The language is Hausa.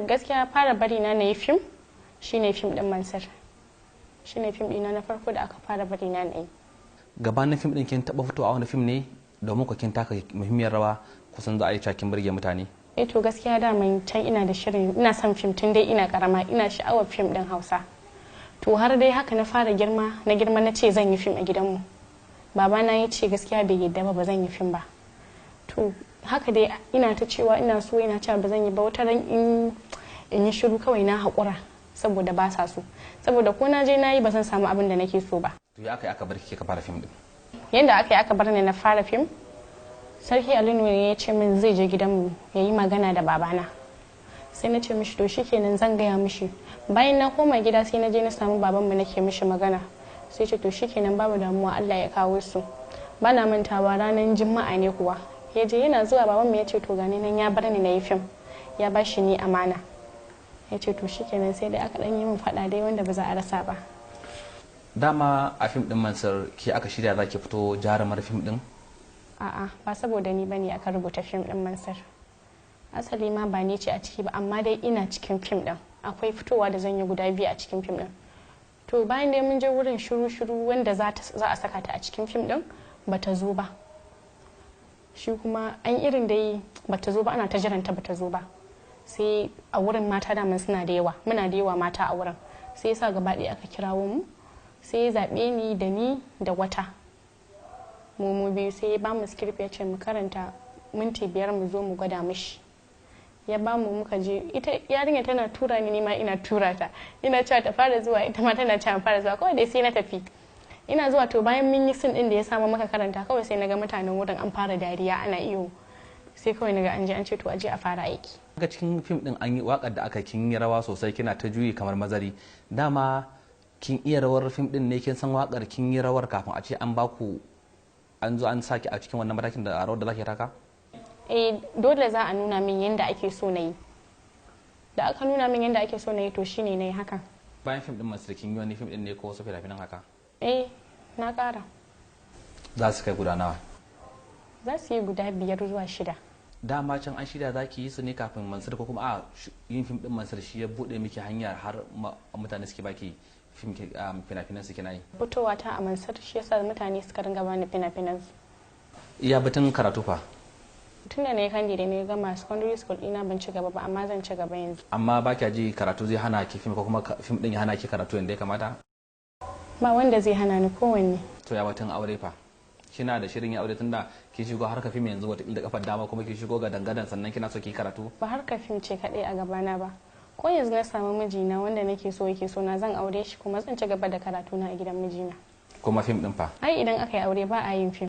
gaskiya fara bari na yi fim shine fim din Mansur. Shine fim ɗina na farko da aka fara bari na yi. Gabanin fim din kin taba fitowa a wani fim ne domin ku kin taka muhimmiyar rawa kusan za a yi cakin burge mutane? To gaskiya da man can ina da shirin ina son fim tun dai ina karama ina sha'awar fim din Hausa. To har dai haka na fara girma na ce zan yi fim a gidanmu. Babana ya ce gaskiya bai yadda ba zan yi fim ba. To haka dai ina ta cewa ina so ina cewa ba zan yi ba wata ran in yi shiru kawai na haƙura saboda ba sa so. Saboda ko na je na yi ba zan samu abin da nake so ba. To ya aka bar kike ka fara fim din? Yanda aka bar ni na fara fim, Sarki Alinu ya ce min zai je gidanmu ya yi magana da babana. Sai na ce mishi to shikenan zan gaya mishi. Bayan na koma gida sai na je na samu babanmu nake mishi magana. Sai ce to shikenan babu damuwa Allah ya kawo su. Bana mantawa ranar Juma'a ne kuwa. Ya je yana zuwa babanmu ya ce to gani nan ya bar ni na yi fim. Ya ba shi ni amana. Ya ce to shikenan sai dai aka dan yi min faɗa dai wanda ba za a rasa ba. Dama a fim din Mansur ke aka shirya za ki fito jarumar fim din? A'a ba saboda ni bane aka rubuta fim din Mansur. Asali ma ba ni ce a ciki ba amma dai ina cikin fim din. Akwai fitowa da zan yi guda biyu a cikin fim din. To bayan dai mun je wurin shiru wanda za a saka ta a cikin fim din bata zo ba. Shi kuma an irin dai bata zo ba ana ta jiranta bata zo ba. Sai a wurin mata da suna da yawa muna da yawa mata a wurin. Sai yasa gaba ɗaya aka kirawo mu. Sai ya zaɓe ni da ni da wata. Mu biyu sai ya ba mu script ya ce mu karanta minti 5 mu zo mu gwada mishi. Ya ba mu muka je ita yarinya tana tura ni ma ina tura ta. Ina cewa ta fara zuwa ita ma tana cewa fara zuwa kawai dai sai na tafi. Ina zuwa to bayan mun yi sin din da ya samu maka karanta kawai sai naga mutanen wurin an fara dariya ana iyo. Sai kawai naga an je an ce to aje a fara aiki. Ga cikin fim din an yi wakar da aka kin yi rawa sosai kina ta juyi kamar mazari. Dama kin iya rawar fim din ne kin san wakar kin yi rawar kafin a ce an baku an zo an saki a cikin wannan matakin da rawar da zaki taka? Dole za a nuna min yadda ake so na yi. Da aka nuna min yadda ake so na yi to shine na yi hakan. Bayan fim din Mansur kin yi wani fim din ne ko wasu fina-finan haka? Na ƙara. Za su kai guda nawa? Za su yi guda 5 zuwa 6. Dama can an shirya za ki yi su ne kafin Mansur ko kuma a yin fim din Mansur shi ya buɗe miki hanyar har mutane suke baki fina-finan su kina yi? Fitowa ta a Mansur shi yasa mutane suka ringa bani fina-finan su. Iya batun karatu fa? Tun da na yi kandi da na gama secondary school ina ban ci gaba ba amma zan ci gaba yanzu. Amma ba kya ji karatu zai hana ki fim ko kuma fim din ya hana ki karatu yadda ya kamata? Ba wanda zai hana ni kowanne. To ya batun aure fa? Kina da shirin ya aure tunda ki shigo harka fim yanzu wata da kafar dama kuma ki shigo ga dangadan sannan kina so ki karatu? Ba harka fim ce kadai a gabana ba. Ko yanzu na samu mijina wanda nake so yake so na zan aure shi kuma zan ci gaba da karatu na a gidan mijina. Kuma fim din fa? Ai idan aka yi aure ba a yin fim.